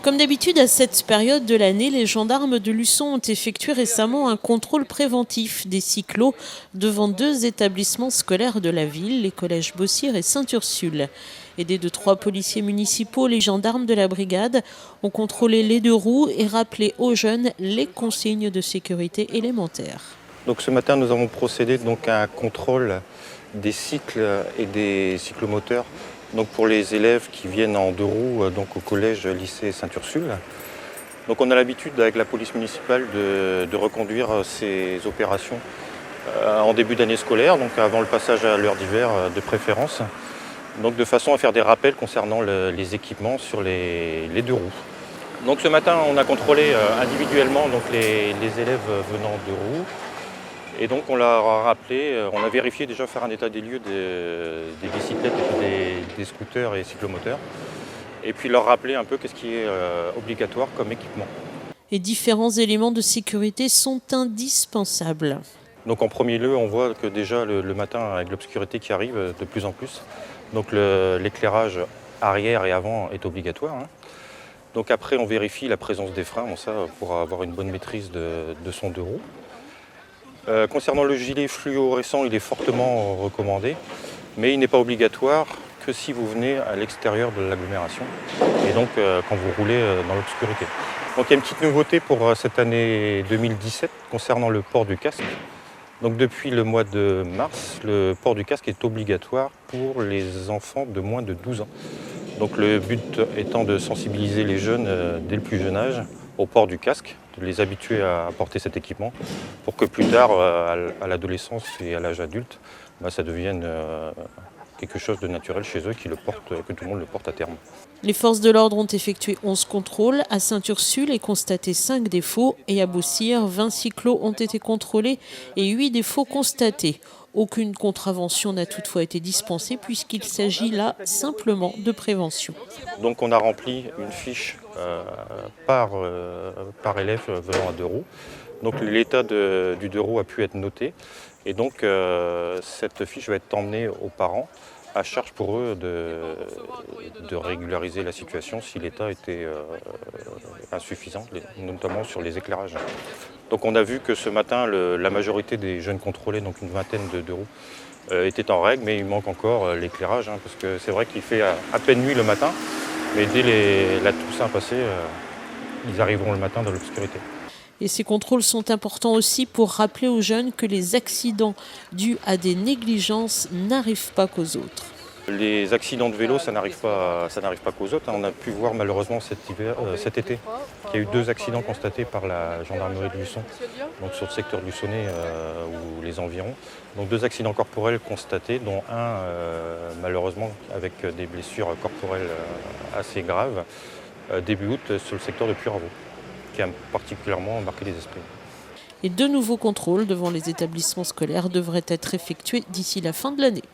Comme d'habitude, à cette période de l'année, les gendarmes de Luçon ont effectué récemment un contrôle préventif des cyclos devant deux établissements scolaires de la ville, les collèges Bossire et Sainte-Ursule. Aidés de 3 policiers municipaux, les gendarmes de la brigade ont contrôlé les 2 roues et rappelé aux jeunes les consignes de sécurité élémentaires. Donc ce matin, nous avons procédé donc à un contrôle des cycles et des cyclomoteurs donc pour les élèves qui viennent en 2 roues donc au collège lycée Sainte-Ursule. Donc on a l'habitude avec la police municipale de reconduire ces opérations en début d'année scolaire, donc avant le passage à l'heure d'hiver de préférence, donc de façon à faire des rappels concernant les équipements sur les 2 roues. Donc ce matin, on a contrôlé individuellement donc les élèves venant de roues. Et donc on leur a rappelé, on a vérifié déjà faire un état des lieux des bicyclettes et des scooters et cyclomoteurs. Et puis leur rappeler un peu qu'est-ce qui est obligatoire comme équipement. Et différents éléments de sécurité sont indispensables. Donc en premier lieu, on voit que déjà le matin, avec l'obscurité qui arrive de plus en plus, donc l'éclairage arrière et avant est obligatoire. Donc après, on vérifie la présence des freins, ça pour avoir une bonne maîtrise de son 2 roues. Concernant le gilet fluorescent, il est fortement recommandé, mais il n'est pas obligatoire que si vous venez à l'extérieur de l'agglomération et donc quand vous roulez dans l'obscurité. Donc il y a une petite nouveauté pour cette année 2017 concernant le port du casque. Donc depuis le mois de mars, le port du casque est obligatoire pour les enfants de moins de 12 ans. Donc le but étant de sensibiliser les jeunes dès le plus jeune âge au port du casque, de les habituer à porter cet équipement pour que plus tard, à l'adolescence et à l'âge adulte, ça devienne quelque chose de naturel chez eux, que tout le monde le porte à terme. Les forces de l'ordre ont effectué 11 contrôles. À Sainte-Ursule et constaté 5 défauts. Et à Bossire, 20 cyclos ont été contrôlés et 8 défauts constatés. Aucune contravention n'a toutefois été dispensée puisqu'il s'agit là simplement de prévention. Donc on a rempli une fiche par élève venant à 2 roues. Donc l'état du 2 roues a pu être noté. Et donc cette fiche va être emmenée aux parents, à charge pour eux de régulariser la situation si l'état était insuffisant, notamment sur les éclairages. Donc on a vu que ce matin, la majorité des jeunes contrôlés, donc une vingtaine de 2 roues, étaient en règle, mais il manque encore l'éclairage, parce que c'est vrai qu'il fait à peine nuit le matin, mais dès la Toussaint passée, ils arriveront le matin dans l'obscurité. Et ces contrôles sont importants aussi pour rappeler aux jeunes que les accidents dus à des négligences n'arrivent pas qu'aux autres. Les accidents de vélo, ça n'arrive pas qu'aux autres. On a pu voir malheureusement cet été qu'il y a eu 2 accidents constatés par la gendarmerie de Luçon, donc sur le secteur du Lyonnais ou les environs. Donc 2 accidents corporels constatés, dont un malheureusement avec des blessures corporelles assez graves, début août sur le secteur de Puyraveau, qui a particulièrement marqué les esprits. Et 2 nouveaux contrôles devant les établissements scolaires devraient être effectués d'ici la fin de l'année.